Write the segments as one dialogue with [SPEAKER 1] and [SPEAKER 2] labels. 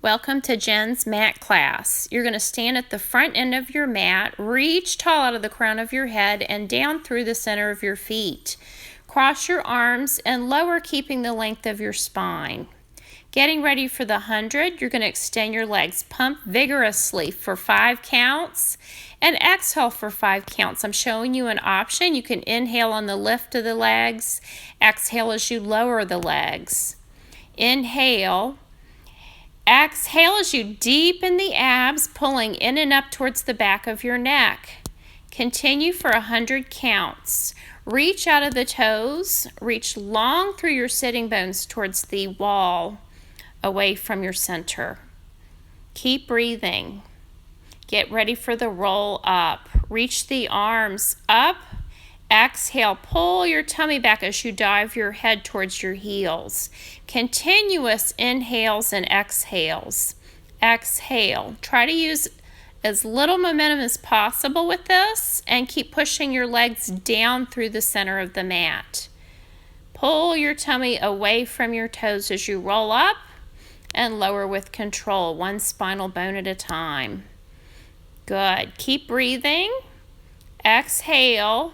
[SPEAKER 1] Welcome to Jen's mat class. You're going to stand at the front end of your mat, reach tall out of the crown of your head and down through the center of your feet. Cross your arms and lower, keeping the length of your spine. Getting ready for the 100, you're going to extend your legs. Pump vigorously for 5 counts and exhale for 5 counts. I'm showing you an option. You can inhale on the lift of the legs, exhale as you lower the legs. Inhale. Exhale as you deepen the abs, pulling in and up towards the back of your neck. Continue for 100 counts. Reach out of the toes, reach long through your sitting bones towards the wall, away from your center. Keep breathing. Get ready for the roll up. Reach the arms up. Exhale, pull your tummy back as you dive your head towards your heels. Continuous inhales and exhales. Exhale. Try to use as little momentum as possible with this and keep pushing your legs down through the center of the mat. Pull your tummy away from your toes as you roll up and lower with control, one spinal bone at a time. Good. Keep breathing. Exhale.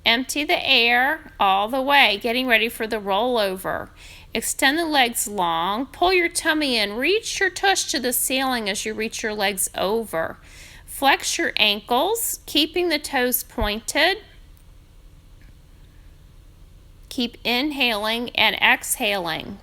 [SPEAKER 1] Empty the air all the way, getting ready for the rollover. Extend the legs long, pull your tummy in, reach your tush to the ceiling as you reach your legs over. Flex your ankles, keeping the toes pointed. Keep inhaling and exhaling.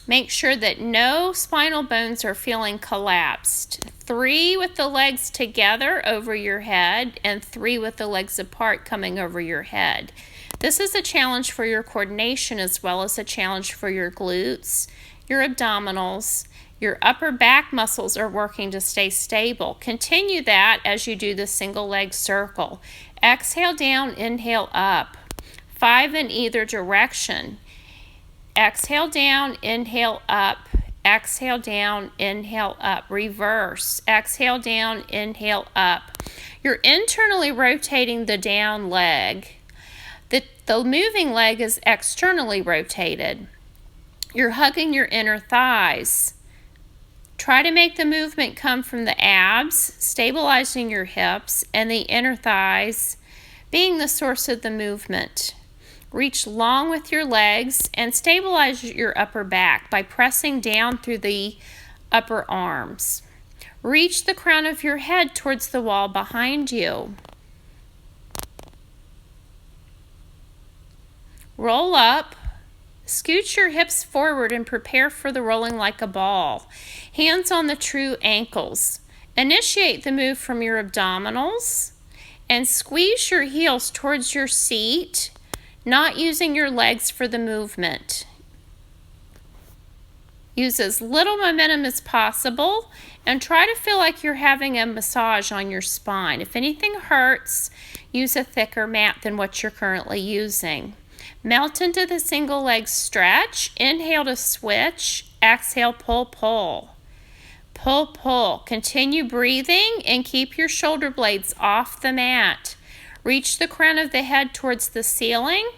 [SPEAKER 1] Make sure that no spinal bones are feeling collapsed. 3 with the legs together over your head and 3 with the legs apart coming over your head. This is a challenge for your coordination as well as a challenge for your glutes, your abdominals. Your upper back muscles are working to stay stable. Continue that as you do the single leg circle. Exhale down, inhale up. 5 in either direction. Exhale down, inhale up. Exhale down, inhale up. Reverse. Exhale down, inhale up. You're internally rotating the down leg. The moving leg is externally rotated. You're hugging your inner thighs. Try to make the movement come from the abs, stabilizing your hips, and the inner thighs being the source of the movement. Reach long with your legs and stabilize your upper back by pressing down through the upper arms. Reach the crown of your head towards the wall behind you. Roll up, scoot your hips forward and prepare for the rolling like a ball. Hands on the true ankles. Initiate the move from your abdominals and squeeze your heels towards your seat, not using your legs for the movement. Use as little momentum as possible and try to feel like you're having a massage on your spine. If anything hurts, use a thicker mat than what you're currently using. Melt into the single leg stretch. Inhale to switch. Exhale, pull, pull. Pull, pull. Continue breathing and keep your shoulder blades off the mat. Reach the crown of the head towards the ceiling,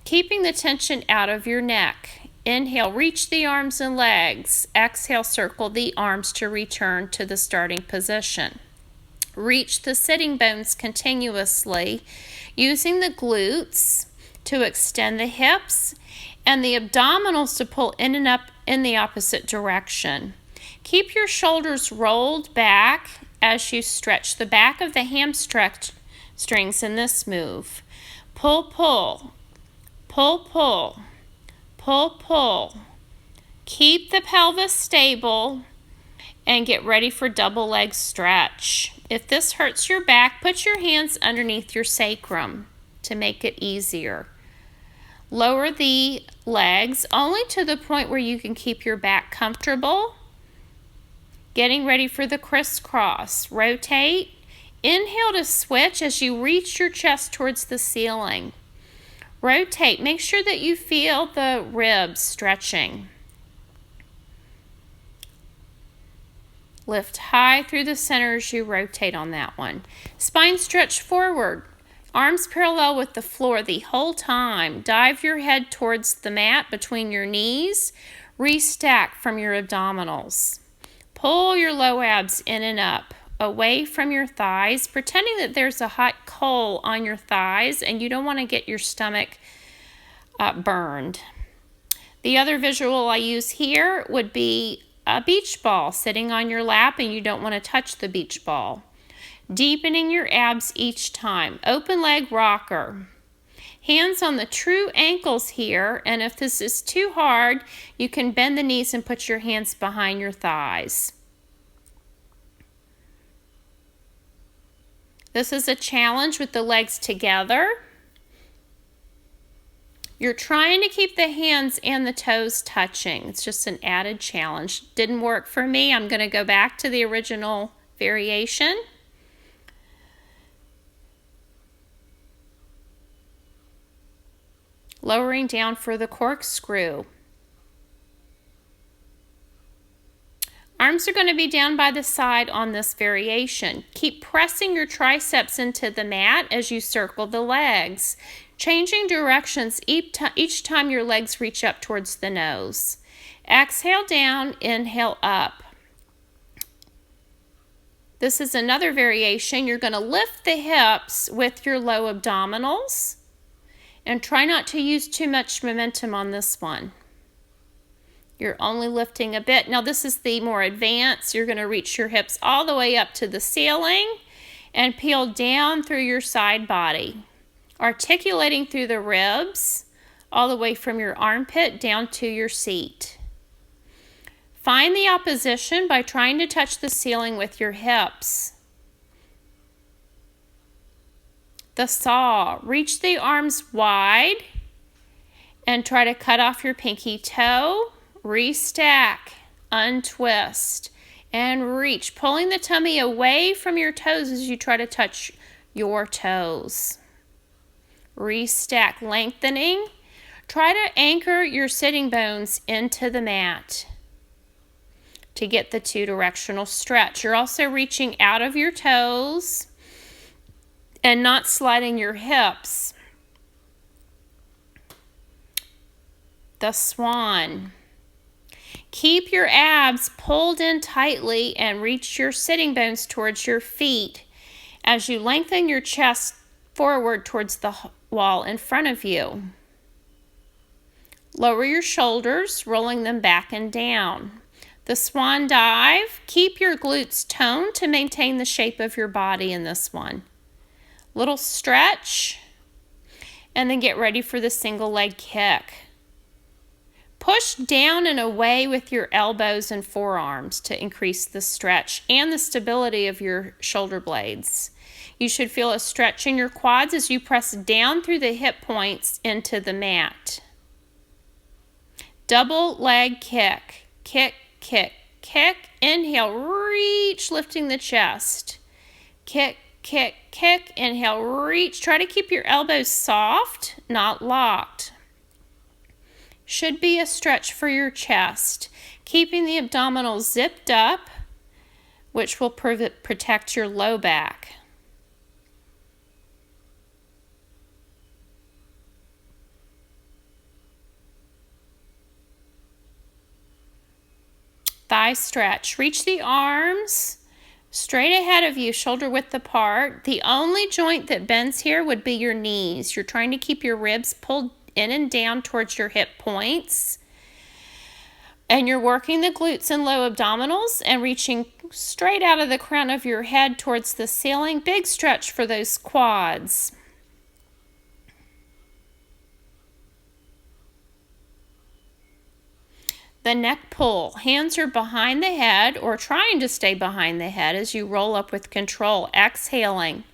[SPEAKER 1] keeping the tension out of your neck. Inhale, reach the arms and legs. Exhale, circle the arms to return to the starting position. Reach the sitting bones continuously, using the glutes to extend the hips and the abdominals to pull in and up in the opposite direction. Keep your shoulders rolled back as you stretch the back of the hamstrings in this move. Pull, pull, pull, pull, pull, pull. Keep the pelvis stable and get ready for double leg stretch. If this hurts your back, put your hands underneath your sacrum to make it easier. Lower the legs only to the point where you can keep your back comfortable. Getting ready for the crisscross. Rotate. Inhale to switch as you reach your chest towards the ceiling. Rotate. Make sure that you feel the ribs stretching. Lift high through the center as you rotate on that one. Spine stretch forward. Arms parallel with the floor the whole time. Dive your head towards the mat between your knees. Restack from your abdominals. Pull your low abs in and up, away from your thighs, pretending that there's a hot coal on your thighs and you don't want to get your stomach burned. The other visual I use here would be a beach ball sitting on your lap and you don't want to touch the beach ball. Deepening your abs each time. Open leg rocker. Hands on the true ankles here, and if this is too hard, you can bend the knees and put your hands behind your thighs. This is a challenge with the legs together. You're trying to keep the hands and the toes touching. It's just an added challenge. Didn't work for me. I'm going to go back to the original variation. Lowering down for the corkscrew. Arms are going to be down by the side on this variation. Keep pressing your triceps into the mat as you circle the legs, changing directions each time your legs reach up towards the nose. Exhale down, inhale up. This is another variation. You're going to lift the hips with your low abdominals. And try not to use too much momentum on this one. You're only lifting a bit. Now this is the more advanced. You're going to reach your hips all the way up to the ceiling and peel down through your side body, articulating through the ribs all the way from your armpit down to your seat. Find the opposition by trying to touch the ceiling with your hips. The saw. Reach the arms wide and try to cut off your pinky toe. Restack, untwist, and reach, pulling the tummy away from your toes as you try to touch your toes. Restack, lengthening. Try to anchor your sitting bones into the mat to get the two-directional stretch. You're also reaching out of your toes and not sliding your hips. The swan. Keep your abs pulled in tightly and reach your sitting bones towards your feet as you lengthen your chest forward towards the wall in front of you. Lower your shoulders, rolling them back and down. The swan dive. Keep your glutes toned to maintain the shape of your body in this one. Little stretch, and then get ready for the single leg kick. Push down and away with your elbows and forearms to increase the stretch and the stability of your shoulder blades. You should feel a stretch in your quads as you press down through the hip points into the mat. Double leg kick. Kick, kick, kick. Inhale, reach, lifting the chest. Kick, kick, kick. Inhale, reach. Try to keep your elbows soft, not locked. Should be a stretch for your chest, keeping the abdominals zipped up, which will protect your low back. Thigh stretch. Reach the arms straight ahead of you, shoulder width apart. The only joint that bends here would be your knees. You're trying to keep your ribs pulled in and down towards your hip points. And you're working the glutes and low abdominals and reaching straight out of the crown of your head towards the ceiling. Big stretch for those quads. The neck pull. Hands are behind the head or trying to stay behind the head as you roll up with control. Exhaling.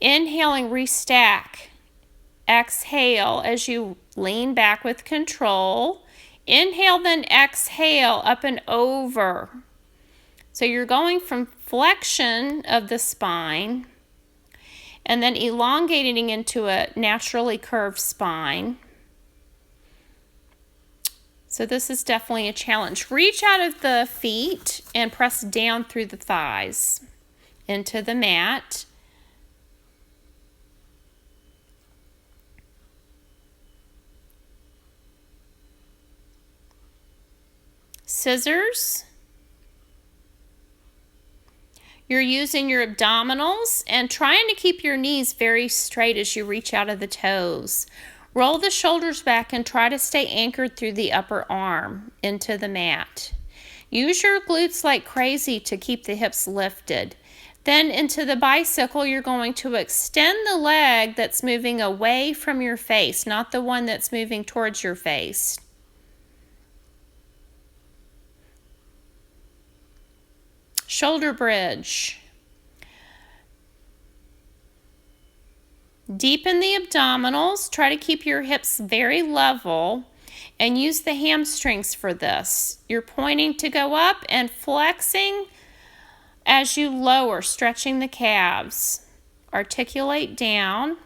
[SPEAKER 1] Inhaling, restack. Exhale as you lean back with control. Inhale, then exhale, up and over. So you're going from flexion of the spine and then elongating into a naturally curved spine. So this is definitely a challenge. Reach out of the feet and press down through the thighs into the mat. scissors. You're using your abdominals and trying to keep your knees very straight as you reach out of the toes. Roll the shoulders back and try to stay anchored through the upper arm into the mat. Use your glutes like crazy to keep the hips lifted. Then into the bicycle, you're going to extend the leg that's moving away from your face, not the one that's moving towards your face. Shoulder bridge. Deepen the abdominals. Try to keep your hips very level and use the hamstrings for this. You're pointing to go up and flexing as you lower, stretching the calves. Articulate down.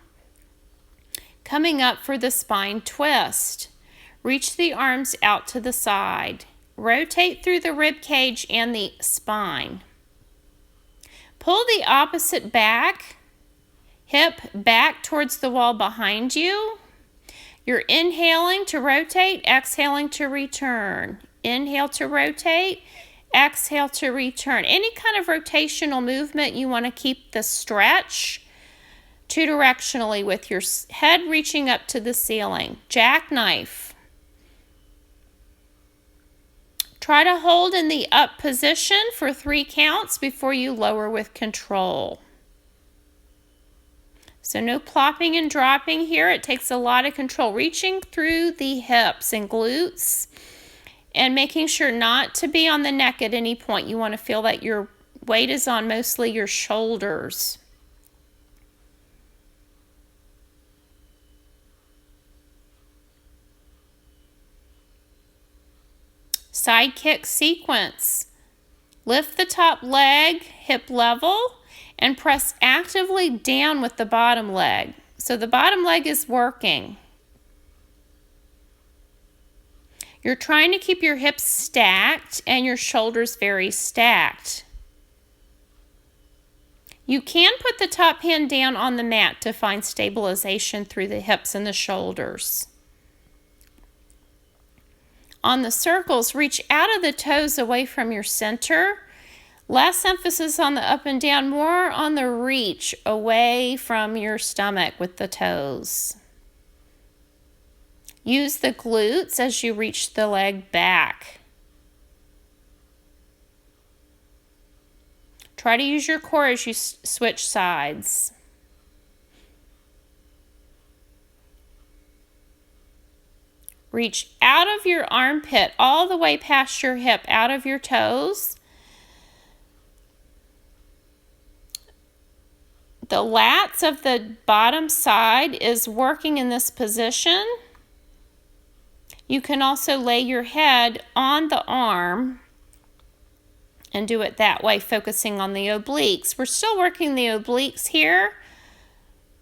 [SPEAKER 1] Coming up for the spine twist. Reach the arms out to the side. Rotate through the rib cage and the spine. Pull the opposite back, hip back towards the wall behind you. You're inhaling to rotate, exhaling to return. Inhale to rotate, exhale to return. Any kind of rotational movement, you want to keep the stretch two directionally with your head reaching up to the ceiling. Jackknife. Try to hold in the up position for 3 counts before you lower with control. So no plopping and dropping here. It takes a lot of control. Reaching through the hips and glutes and making sure not to be on the neck at any point. You want to feel that your weight is on mostly your shoulders. Side kick sequence. Lift the top leg hip level and press actively down with the bottom leg. So the bottom leg is working. You're trying to keep your hips stacked and your shoulders very stacked. You can put the top hand down on the mat to find stabilization through the hips and the shoulders. On the circles, reach out of the toes away from your center. Less emphasis on the up and down, more on the reach away from your stomach with the toes. Use the glutes as you reach the leg back. Try to use your core as you switch sides. Reach out of your armpit all the way past your hip, out of your toes. The lats of the bottom side is working in this position. You can also lay your head on the arm and do it that way, focusing on the obliques. We're still working the obliques here,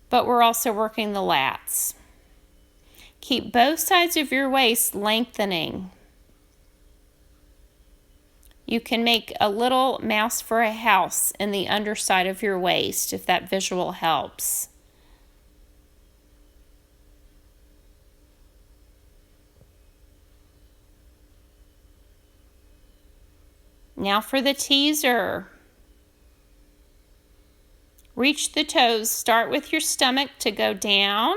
[SPEAKER 1] but we're also working the lats. Keep both sides of your waist lengthening. You can make a little mouse for a house in the underside of your waist if that visual helps. Now for the teaser. Reach the toes. Start with your stomach to go down.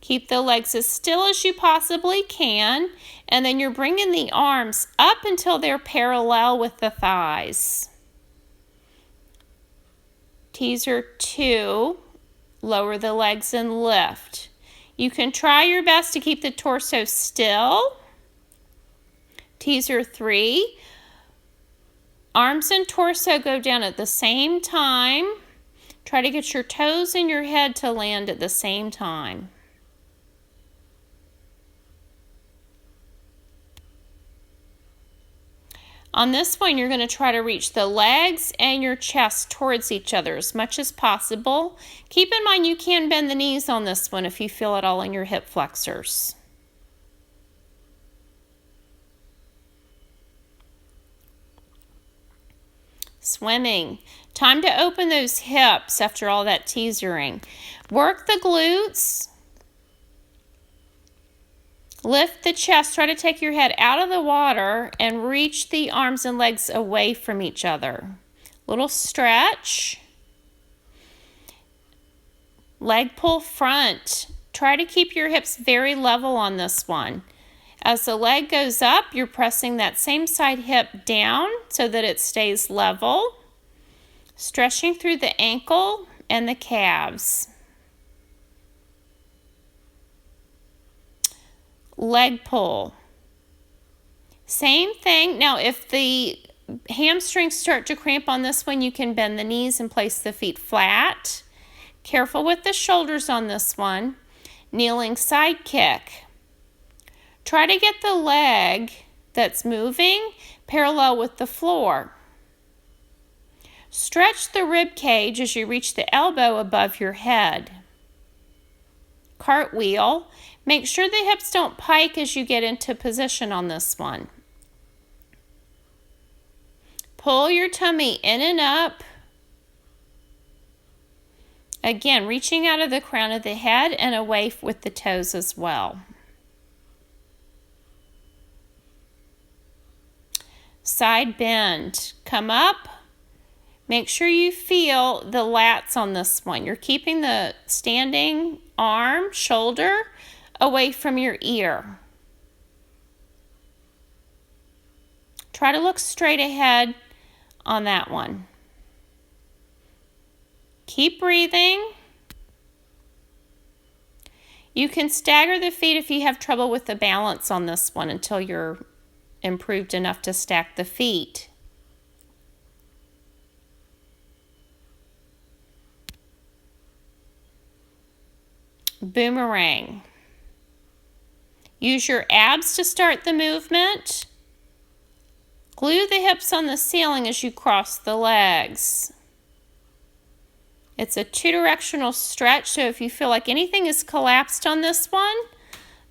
[SPEAKER 1] Keep the legs as still as you possibly can, and then you're bringing the arms up until they're parallel with the thighs. Teaser 2, lower the legs and lift. You can try your best to keep the torso still. Teaser 3, arms and torso go down at the same time. Try to get your toes and your head to land at the same time. On this one, you're going to try to reach the legs and your chest towards each other as much as possible. Keep in mind you can bend the knees on this one if you feel it all in your hip flexors. Swimming. Time to open those hips after all that teasering. Work the glutes. Lift the chest. Try to take your head out of the water and reach the arms and legs away from each other. Little stretch. Leg pull front. Try to keep your hips very level on this one. As the leg goes up, you're pressing that same side hip down so that it stays level. Stretching through the ankle and the calves. Leg pull. Same thing. Now, if the hamstrings start to cramp on this one, you can bend the knees and place the feet flat. Careful with the shoulders on this one. Kneeling side kick. Try to get the leg that's moving parallel with the floor. Stretch the rib cage as you reach the elbow above your head. Cartwheel. Make sure the hips don't pike as you get into position on this one. Pull your tummy in and up. Again, reaching out of the crown of the head and away with the toes as well. Side bend. Come up. Make sure you feel the lats on this one. You're keeping the standing arm, shoulder away from your ear. Try to look straight ahead on that one. Keep breathing. You can stagger the feet if you have trouble with the balance on this one until you're improved enough to stack the feet. Boomerang. Use your abs to start the movement. Glue the hips on the ceiling as you cross the legs. It's a two-directional stretch, so if you feel like anything is collapsed on this one,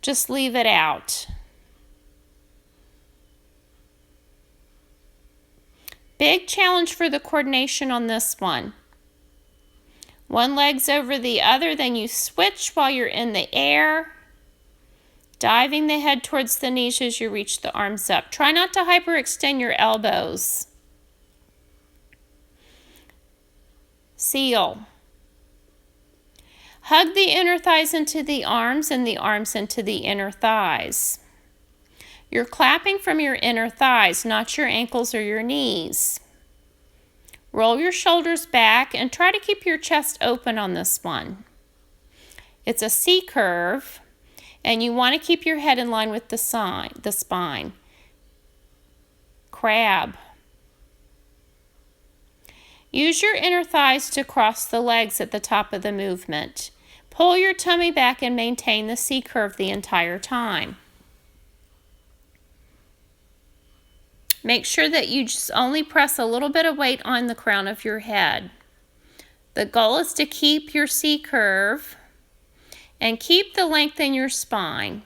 [SPEAKER 1] just leave it out. Big challenge for the coordination on this one. One leg's over the other, then you switch while you're in the air, diving the head towards the knees as you reach the arms up. Try not to hyperextend your elbows. Seal. Hug the inner thighs into the arms and the arms into the inner thighs. You're clapping from your inner thighs, not your ankles or your knees. Roll your shoulders back and try to keep your chest open on this one. It's a C curve, and you want to keep your head in line with the spine. Crab. Use your inner thighs to cross the legs at the top of the movement. Pull your tummy back and maintain the C curve the entire time. Make sure that you just only press a little bit of weight on the crown of your head. The goal is to keep your C curve and keep the length in your spine.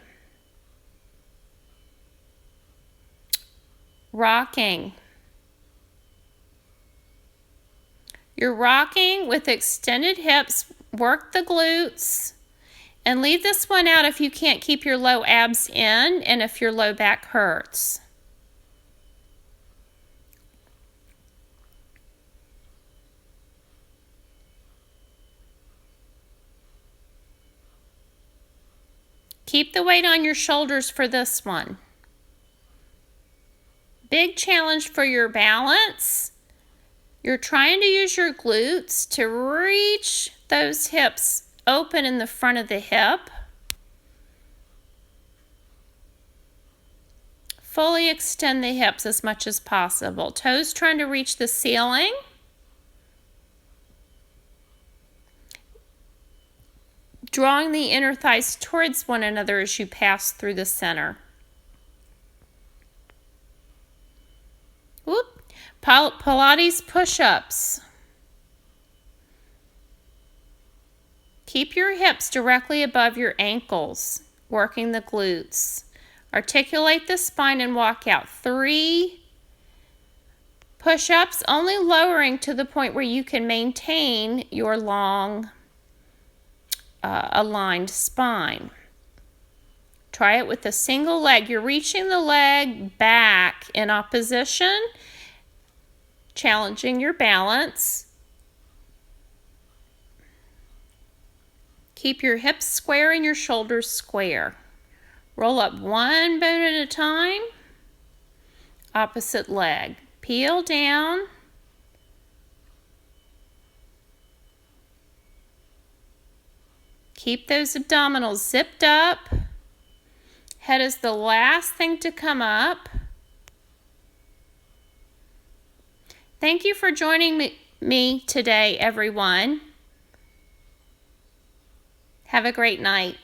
[SPEAKER 1] Rocking. You're rocking with extended hips. Work the glutes and leave this one out if you can't keep your low abs in and if your low back hurts. Keep the weight on your shoulders for this one. Big challenge for your balance. You're trying to use your glutes to reach those hips open in the front of the hip. Fully extend the hips as much as possible. Toes trying to reach the ceiling. Drawing the inner thighs towards one another as you pass through the center. Whoop. Pilates push-ups. Keep your hips directly above your ankles, working the glutes. Articulate the spine and walk out. 3 push-ups, only lowering to the point where you can maintain your long aligned spine. Try it with a single leg. You're reaching the leg back in opposition, challenging your balance. Keep your hips square and your shoulders square. Roll up one bone at a time. Opposite leg. Peel down. Keep those abdominals zipped up. Head is the last thing to come up. Thank you for joining me today, everyone. Have a great night.